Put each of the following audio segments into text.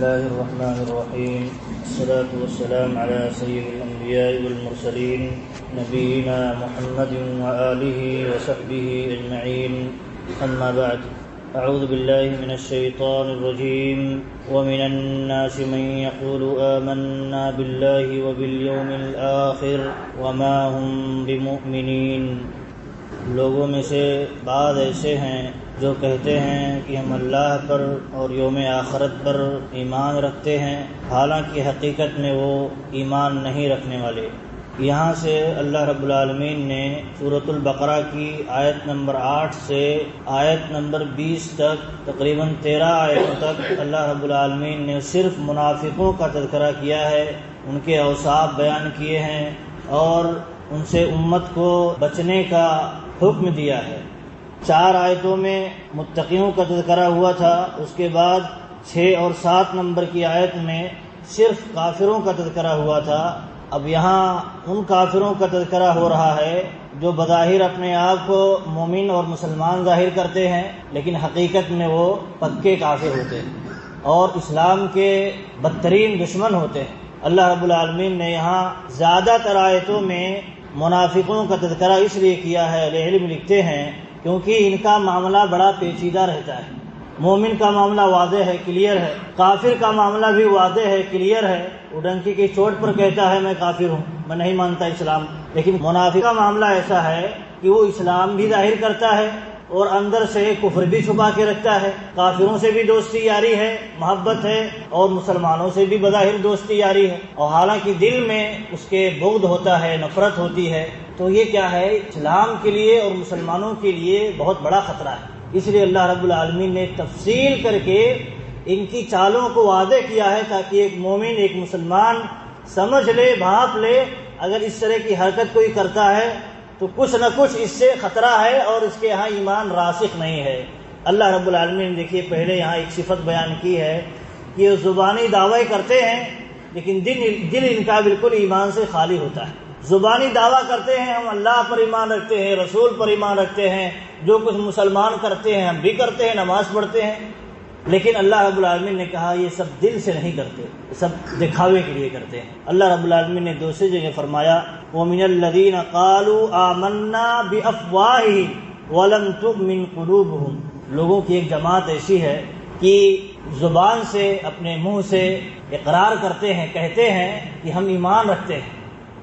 الله الرحمن الرحيم. الصلاة والسلام على سيد الأنبياء والمرسلين نبينا محمد وآله وصحبه أجمعين. أما بعد، أعوذ بالله من الشيطان الرجيم. ومن الناس من يقول آمنا بالله وباليوم الآخر وما هم بمؤمنين. لوگوں میں سے بعض ایسے ہیں جو کہتے ہیں کہ ہم اللہ پر اور یوم آخرت پر ایمان رکھتے ہیں، حالانکہ حقیقت میں وہ ایمان نہیں رکھنے والے. یہاں سے اللہ رب العالمین نے سورۃ البقرہ کی آیت نمبر 8 سے آیت نمبر 20 تک تقریباً 13 آیتوں تک اللہ رب العالمین نے صرف منافقوں کا تذکرہ کیا ہے، ان کے اوصاف بیان کیے ہیں اور ان سے امت کو بچنے کا حکم دیا ہے. 4 آیتوں میں متقیوں کا تذکرہ ہوا تھا، اس کے بعد 6 اور 7 نمبر کی آیت میں صرف کافروں کا تذکرہ ہوا تھا. اب یہاں ان کافروں کا تذکرہ ہو رہا ہے جو بظاہر اپنے آپ کو مومن اور مسلمان ظاہر کرتے ہیں، لیکن حقیقت میں وہ پکے کافر ہوتے ہیں اور اسلام کے بدترین دشمن ہوتے ہیں. اللہ رب العالمین نے یہاں زیادہ تر آیتوں میں منافقوں کا تذکرہ اس لیے کیا ہے، اہل علم لکھتے ہیں کیونکہ ان کا معاملہ بڑا پیچیدہ رہتا ہے. مومن کا معاملہ واضح ہے، کلیئر ہے، کافر کا معاملہ بھی واضح ہے، کلیئر ہے. وہ ڈنکی کی چوٹ پر کہتا ہے میں کافر ہوں، میں نہیں مانتا اسلام. لیکن منافق کا معاملہ ایسا ہے کہ وہ اسلام بھی ظاہر کرتا ہے اور اندر سے کفر بھی چھپا کے رکھتا ہے. کافروں سے بھی دوستی یاری ہے، محبت ہے، اور مسلمانوں سے بھی بظاہر دوستی یاری ہے، اور حالانکہ دل میں اس کے بغض ہوتا ہے، نفرت ہوتی ہے. تو یہ کیا ہے؟ اسلام کے لیے اور مسلمانوں کے لیے بہت بڑا خطرہ ہے. اس لیے اللہ رب العالمین نے تفصیل کر کے ان کی چالوں کو واضح کیا ہے تاکہ ایک مومن، ایک مسلمان سمجھ لے، بھانپ لے اگر اس طرح کی حرکت کوئی کرتا ہے تو کچھ نہ کچھ اس سے خطرہ ہے اور اس کے یہاں ایمان راسخ نہیں ہے. اللہ رب العالمین دیکھیے پہلے یہاں ایک صفت بیان کی ہے کہ یہ زبانی دعوے کرتے ہیں لیکن دل ان کا بالکل ایمان سے خالی ہوتا ہے. زبانی دعویٰ کرتے ہیں ہم اللہ پر ایمان رکھتے ہیں، رسول پر ایمان رکھتے ہیں، جو کچھ مسلمان کرتے ہیں ہم بھی کرتے ہیں، نماز پڑھتے ہیں، لیکن اللہ رب العالمین نے کہا یہ سب دل سے نہیں کرتے، یہ سب دکھاوے کے لیے کرتے ہیں. اللہ رب العالمین نے دوسری جگہ فرمایا وَمِنَ الَّذِينَ قَالُوا آمَنَّا بِأَفْوَاهِهِمْ وَلَمْ تُؤْمِنْ قُلُوبُهُمْ. لوگوں کی ایک جماعت ایسی ہے کہ زبان سے، اپنے منہ سے اقرار کرتے ہیں، کہتے ہیں کہ ہم ایمان رکھتے ہیں،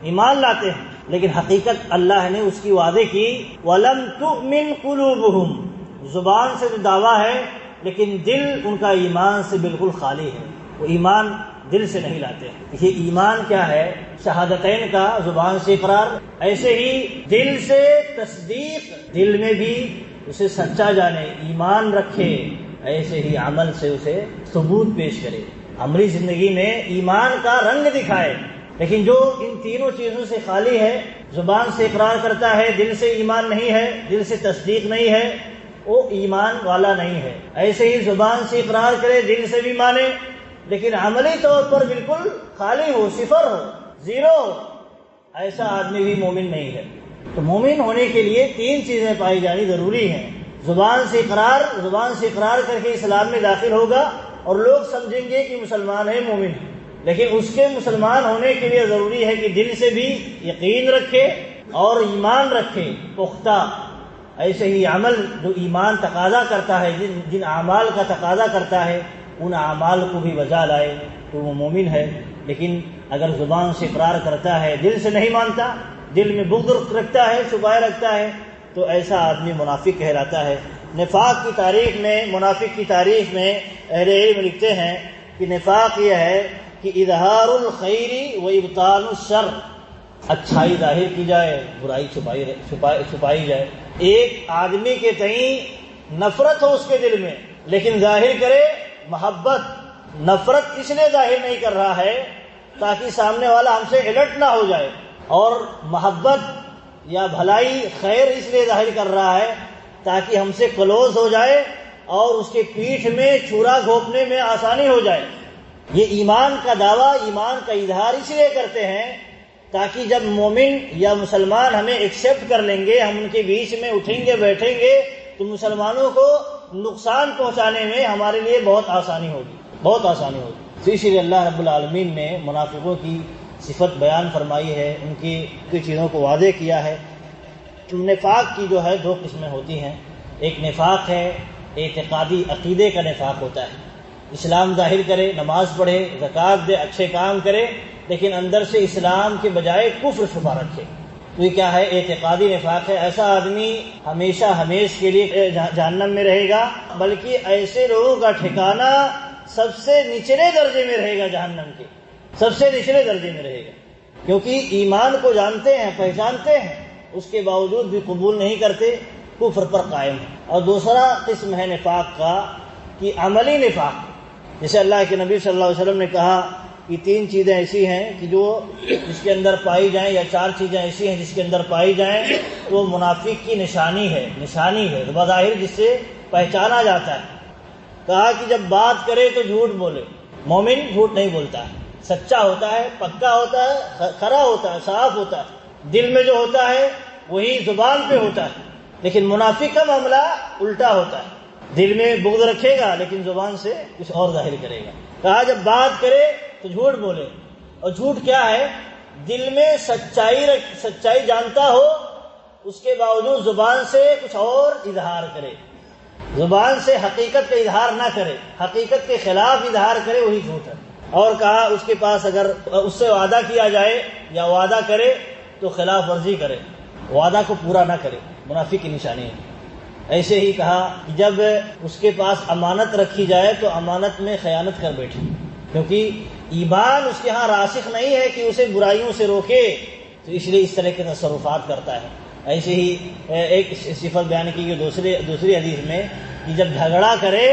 ایمان لاتے ہیں، لیکن حقیقت اللہ نے اس کی وعدے کی وَلَمْ تُؤْمِنْ قُلُوبُهُمْ. زبان سے تو دعویٰ ہے لیکن دل ان کا ایمان سے بالکل خالی ہے، وہ ایمان دل سے نہیں لاتے ہیں. یہ ایمان کیا ہے؟ شہادتین کا زبان سے اقرار، ایسے ہی دل سے تصدیق، دل میں بھی اسے سچا جانے، ایمان رکھے، ایسے ہی عمل سے اسے ثبوت پیش کرے، عملی زندگی میں ایمان کا رنگ دکھائے. لیکن جو ان تینوں چیزوں سے خالی ہے، زبان سے اقرار کرتا ہے، دل سے ایمان نہیں ہے، دل سے تصدیق نہیں ہے، وہ ایمان والا نہیں ہے. ایسے ہی زبان سے اقرار کرے، دل سے بھی مانے، لیکن عملی طور پر بالکل خالی ہو، صفر ہو، زیرو، ایسا آدمی بھی مومن نہیں ہے. تو مومن ہونے کے لیے 3 چیزیں پائی جانی ضروری ہیں. زبان سے اقرار کر کے اسلام میں داخل ہوگا اور لوگ سمجھیں گے کہ مسلمان ہے، مومن ہے، لیکن اس کے مسلمان ہونے کے لیے ضروری ہے کہ دل سے بھی یقین رکھے اور ایمان رکھے پختہ. ایسے ہی عمل جو ایمان تقاضا کرتا ہے، جن اعمال کا تقاضا کرتا ہے ان اعمال کو بھی بجا لائے تو وہ مومن ہے. لیکن اگر زبان سے اقرار کرتا ہے، دل سے نہیں مانتا، دل میں بغض رکھتا ہے، چھپائے رکھتا ہے، تو ایسا آدمی منافق کہلاتا ہے. نفاق کی تاریخ میں، منافق کی تاریخ میں اہل علم لکھتے ہیں کہ نفاق یہ ہے کہ اظہار الخیر و ابطال الشر، اچھائی ظاہر کی جائے، برائی چھپائی جائے. ایک آدمی کے تئیں نفرت ہو اس کے دل میں لیکن ظاہر کرے محبت. نفرت اس لیے ظاہر نہیں کر رہا ہے تاکہ سامنے والا ہم سے الرٹ نہ ہو جائے، اور محبت یا بھلائی، خیر اس لیے ظاہر کر رہا ہے تاکہ ہم سے کلوز ہو جائے اور اس کے پیٹھ میں چھرا گھونپنے میں آسانی ہو جائے. یہ ایمان کا دعویٰ، ایمان کا اظہار اس لیے کرتے ہیں تاکہ جب مومن یا مسلمان ہمیں ایکسیپٹ کر لیں گے، ہم ان کے بیچ میں اٹھیں گے، بیٹھیں گے، تو مسلمانوں کو نقصان پہنچانے میں ہمارے لیے بہت آسانی ہوگی. تو اسی لیے اللہ رب العالمین نے منافقوں کی صفت بیان فرمائی ہے، ان کی چیزوں کو واضح کیا ہے۔ نفاق کی جو ہے دو قسمیں ہوتی ہیں، ایک نفاق ہے اعتقادی، عقیدے کا نفاق ہوتا ہے، اسلام ظاہر کرے، نماز پڑھے، زکوٰۃ دے، اچھے کام کرے، لیکن اندر سے اسلام کے بجائے کفر چھپا رکھے، تو یہ کیا ہے؟ اعتقادی نفاق ہے۔ ایسا آدمی ہمیشہ ہمیش کے لیے جہنم میں رہے گا، بلکہ ایسے لوگوں کا ٹھکانہ سب سے نچلے درجے میں رہے گا، جہنم کے سب سے نچلے درجے میں رہے گا، کیونکہ ایمان کو جانتے ہیں، پہچانتے ہیں، اس کے باوجود بھی قبول نہیں کرتے، کفر پر قائم ہے۔ اور دوسرا قسم ہے نفاق کا کہ عملی نفاق، جیسے اللہ کے نبی صلی اللہ علیہ وسلم نے کہا کہ 3 چیزیں ایسی ہیں کہ جو جس کے اندر پائی جائیں، یا 4 چیزیں ایسی ہیں جس کے اندر پائی جائیں تو وہ منافق کی نشانی ہے بظاہر، جس سے پہچانا جاتا ہے۔ کہا کہ جب بات کرے تو جھوٹ بولے، مومن جھوٹ نہیں بولتا ہے، سچا ہوتا ہے، پکا ہوتا ہے، کھرا ہوتا ہے، صاف ہوتا ہے، دل میں جو ہوتا ہے وہی زبان پہ ہوتا ہے، لیکن منافق کا معاملہ الٹا ہوتا ہے، دل میں بغض رکھے گا لیکن زبان سے کچھ اور ظاہر کرے گا۔ کہا جب بات کرے تو جھوٹ بولے، اور جھوٹ کیا ہے؟ دل میں سچائی جانتا ہو، اس کے باوجود زبان سے کچھ اور اظہار کرے، زبان سے حقیقت کا اظہار نہ کرے، حقیقت کے خلاف اظہار کرے، وہی جھوٹ ہے۔ اور کہا اس کے پاس اگر اس سے وعدہ کیا جائے یا وعدہ کرے تو خلاف ورزی کرے، وعدہ کو پورا نہ کرے، منافق کی نشانی ہے۔ ایسے ہی کہا کہ جب اس کے پاس امانت رکھی جائے تو امانت میں خیانت کر بیٹھے، کیونکہ ایمان اس کے ہاں راسخ نہیں ہے کہ اسے برائیوں سے روکے، تو اس لیے اس طرح کے تصرفات کرتا ہے۔ ایسے ہی ایک صفت بیان کی دوسری حدیث میں کہ جب جھگڑا کرے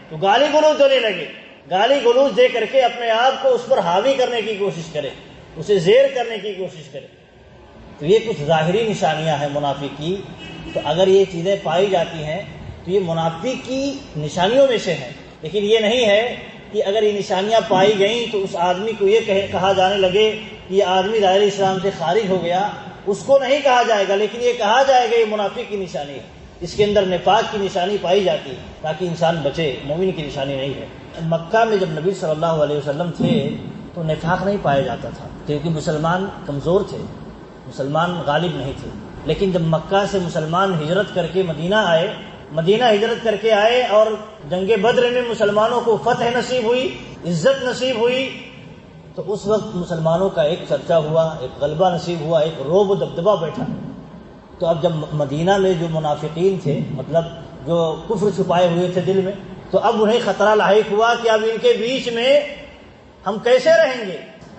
تو گالی گلوچ دینے لگے، گالی گلوچ دے کر کے اپنے آپ کو اس پر حاوی کرنے کی کوشش کرے، اسے زیر کرنے کی کوشش کرے، تو یہ کچھ ظاہری نشانیاں ہیں منافق کی۔ تو اگر یہ چیزیں پائی جاتی ہیں تو یہ منافق کی نشانیوں میں سے ہیں، لیکن یہ نہیں ہے کہ اگر یہ نشانیاں پائی گئیں تو اس آدمی کو یہ کہا جانے لگے کہ یہ آدمی دائرہ اسلام سے خارج ہو گیا، اس کو نہیں کہا جائے گا، لیکن یہ کہا جائے گا یہ منافق کی نشانی ہے، اس کے اندر نفاق کی نشانی پائی جاتی ہے، تاکہ انسان بچے، مومن کی نشانی نہیں ہے۔ مکہ میں جب نبی صلی اللہ علیہ وسلم تھے تو نفاق نہیں پایا جاتا تھا، کیونکہ مسلمان کمزور تھے، مسلمان غالب نہیں تھے، لیکن جب مکہ سے مسلمان ہجرت کر کے مدینہ ہجرت کر کے آئے اور جنگ بدر میں مسلمانوں کو فتح نصیب ہوئی، عزت نصیب ہوئی، تو اس وقت مسلمانوں کا ایک چرچا ہوا، ایک غلبہ نصیب ہوا، ایک روب و دبدبہ بیٹھا۔ تو اب جب مدینہ میں جو منافقین تھے، مطلب جو کفر چھپائے ہوئے تھے دل میں، تو اب انہیں خطرہ لاحق ہوا کہ اب ان کے بیچ میں ہم کیسے رہیں گے،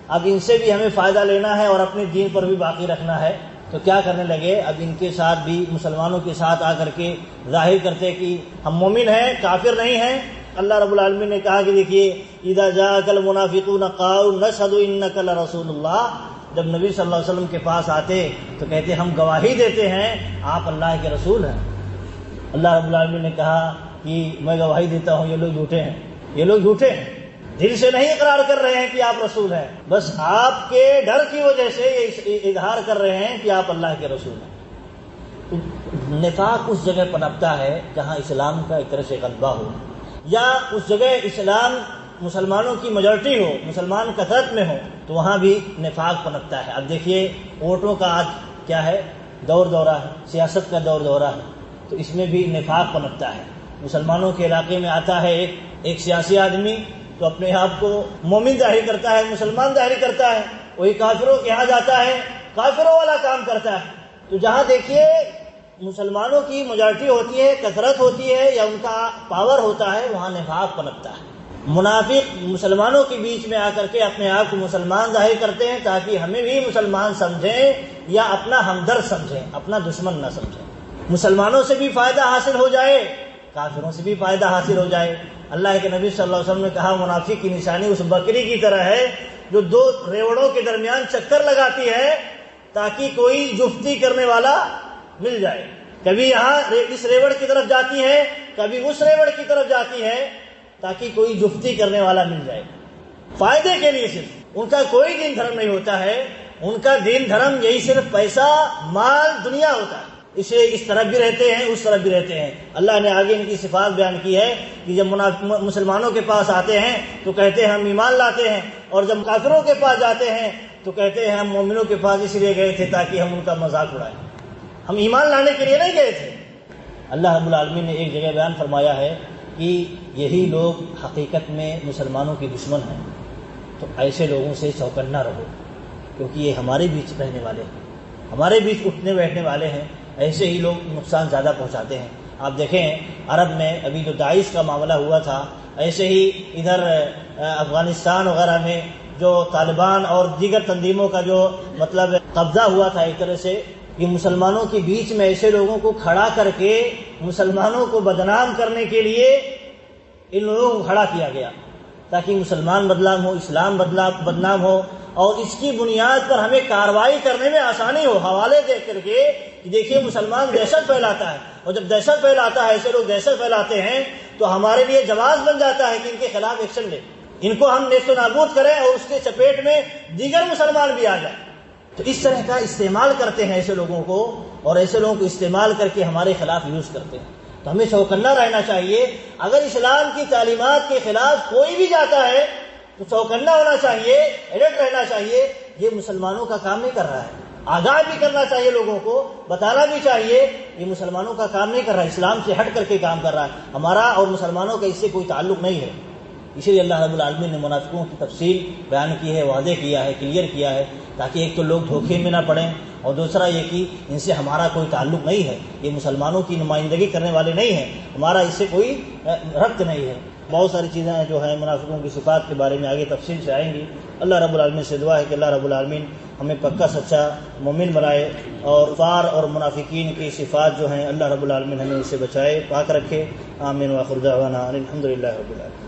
اب ان سے بھی ہمیں فائدہ لینا ہے اور اپنے دین پر بھی باقی رکھنا ہے۔ تو کیا کرنے لگے؟ اب ان کے ساتھ بھی، مسلمانوں کے ساتھ آ کر کے ظاہر کرتے کہ ہم مومن ہیں، کافر نہیں ہیں۔ اللہ رب العالمین نے کہا کہ دیکھیے اذا جاءک المنافقون قالوا نشهد انک لرسول اللہ، جب نبی صلی اللہ علیہ وسلم کے پاس آتے تو کہتے ہم گواہی دیتے ہیں آپ اللہ کے رسول ہیں۔ اللہ رب العالمین نے کہا کہ میں گواہی دیتا ہوں یہ لوگ جھوٹے ہیں، یہ لوگ جھوٹے ہیں، دل سے نہیں اقرار کر رہے ہیں کہ آپ رسول ہیں، بس آپ کے ڈر کی وجہ سے یہ اظہار کر رہے ہیں کہ آپ اللہ کے رسول ہیں۔ نفاق اس جگہ پنپتا ہے جہاں اسلام کا ایک طرح سے غلبہ ہو، یا اس جگہ اسلام مسلمانوں کی میجورٹی ہو، مسلمان کثرت میں ہو، تو وہاں بھی نفاق پنپتا ہے۔ اب دیکھیے ووٹوں کا آج کیا ہے؟ دورہ ہے، سیاست کا دورہ ہے، تو اس میں بھی نفاق پنپتا ہے۔ مسلمانوں کے علاقے میں آتا ہے ایک سیاسی آدمی، تو اپنے آپ کو مومن ظاہر کرتا ہے، مسلمان ظاہر کرتا ہے، وہی کافروں کے یہاں جاتا ہے، کافروں والا کام کرتا ہے۔ تو جہاں دیکھیے مسلمانوں کی میجورٹی ہوتی ہے، کثرت ہوتی ہے، یا ان کا پاور ہوتا ہے، وہاں نفاق پنپتا ہے۔ منافق مسلمانوں کے بیچ میں آ کر کے اپنے آپ کو مسلمان ظاہر کرتے ہیں تاکہ ہمیں بھی مسلمان سمجھیں یا اپنا ہمدرد سمجھیں، اپنا دشمن نہ سمجھیں، مسلمانوں سے بھی فائدہ حاصل ہو جائے، کافروں سے بھی فائدہ حاصل ہو جائے۔ اللہ کے نبی صلی اللہ علیہ وسلم نے کہا منافق کی نشانی اس بکری کی طرح ہے جو 2 ریوڑوں کے درمیان چکر لگاتی ہے تاکہ کوئی جفتی کرنے والا مل جائے، کبھی یہاں اس ریوڑ کی طرف جاتی ہے، کبھی اس ریوڑ کی طرف جاتی ہے، تاکہ کوئی جفتی کرنے والا مل جائے، فائدے کے لیے۔ صرف ان کا کوئی دین دھرم نہیں ہوتا ہے، ان کا دین دھرم یہی صرف پیسہ، مال، دنیا ہوتا ہے۔ اس طرف بھی رہتے ہیں اس طرف بھی رہتے ہیں. اللہ نے آگے ان کی صفات بیان کی ہے کہ جب مسلمانوں کے پاس آتے ہیں تو کہتے ہیں ہم ایمان لاتے ہیں، اور جب کافروں کے پاس جاتے ہیں تو کہتے ہیں ہم مومنوں کے پاس اس لیے گئے تھے تاکہ ہم ان کا مذاق اڑائیں، ہم ایمان لانے کے لیے نہیں گئے تھے. اللہ رب العالمین نے ایک جگہ بیان فرمایا ہے کہ یہی لوگ حقیقت میں مسلمانوں کے دشمن ہیں، تو ایسے لوگوں سے چوکنا رہو، کیونکہ یہ ہمارے بیچ رہنے والے ہیں، ہمارے بیچ اٹھنے بیٹھنے والے ہیں. ایسے ہی لوگ نقصان زیادہ پہنچاتے ہیں. آپ دیکھیں عرب میں ابھی جو داعش کا معاملہ ہوا تھا، ایسے ہی ادھر افغانستان وغیرہ میں جو طالبان اور دیگر تنظیموں کا جو مطلب قبضہ ہوا تھا، ایک طرح سے یہ مسلمانوں کے بیچ میں ایسے لوگوں کو کھڑا کر کے مسلمانوں کو بدنام کرنے کے لیے ان لوگوں کو کھڑا کیا گیا تاکہ مسلمان بدنام ہو، اسلام بدنام ہو، اور اس کی بنیاد پر ہمیں کارروائی کرنے میں آسانی ہو، حوالے دے کر کے کہ دیکھیے مسلمان دہشت پھیلاتا ہے، اور جب دہشت پھیلاتا ہے، ایسے لوگ دہشت پھیلاتے ہیں تو ہمارے لیے جواز بن جاتا ہے کہ ان کے خلاف ایکشن لیں، ان کو ہم نیست و نابود کریں اور اس کے چپیٹ میں دیگر مسلمان بھی آ جائیں. تو اس طرح کا استعمال کرتے ہیں ایسے لوگوں کو، اور ایسے لوگوں کو استعمال کر کے ہمارے خلاف یوز کرتے ہیں. تو ہمیں چوکنا رہنا چاہیے. اگر اسلام کی تعلیمات کے خلاف کوئی بھی جاتا ہے تو چوکنا ہونا چاہیے، الرٹ رہنا چاہیے. یہ مسلمانوں کا کام نہیں کر رہا ہے، آگاہ بھی کرنا چاہیے، لوگوں کو بتانا بھی چاہیے یہ مسلمانوں کا کام نہیں کر رہا ہے، اسلام سے ہٹ کر کے کام کر رہا ہے، ہمارا اور مسلمانوں کا اس سے کوئی تعلق نہیں ہے. اسی لیے اللہ رب العالمین نے منافقوں کی تفصیل بیان کی ہے، واضح کیا ہے، کلیئر کیا ہے، تاکہ ایک تو لوگ دھوکے میں نہ پڑیں، اور دوسرا یہ کہ ان سے ہمارا کوئی تعلق نہیں ہے، یہ مسلمانوں کی نمائندگی کرنے والے نہیں ہیں، ہمارا اس سے کوئی ربط نہیں ہے. بہت ساری چیزیں جو ہیں منافقوں کی صفات کے بارے میں آگے تفصیل سے آئیں گی. اللہ رب العالمین سے دعا ہے کہ اللہ رب العالمین ہمیں پکا سچا مومن بنائے، اور کفار اور منافقین کی صفات جو ہیں اللہ رب العالمین ہمیں اس سے بچائے، پاک رکھے. آمین. وآخر دعوانا الحمدللہ رب العالمین.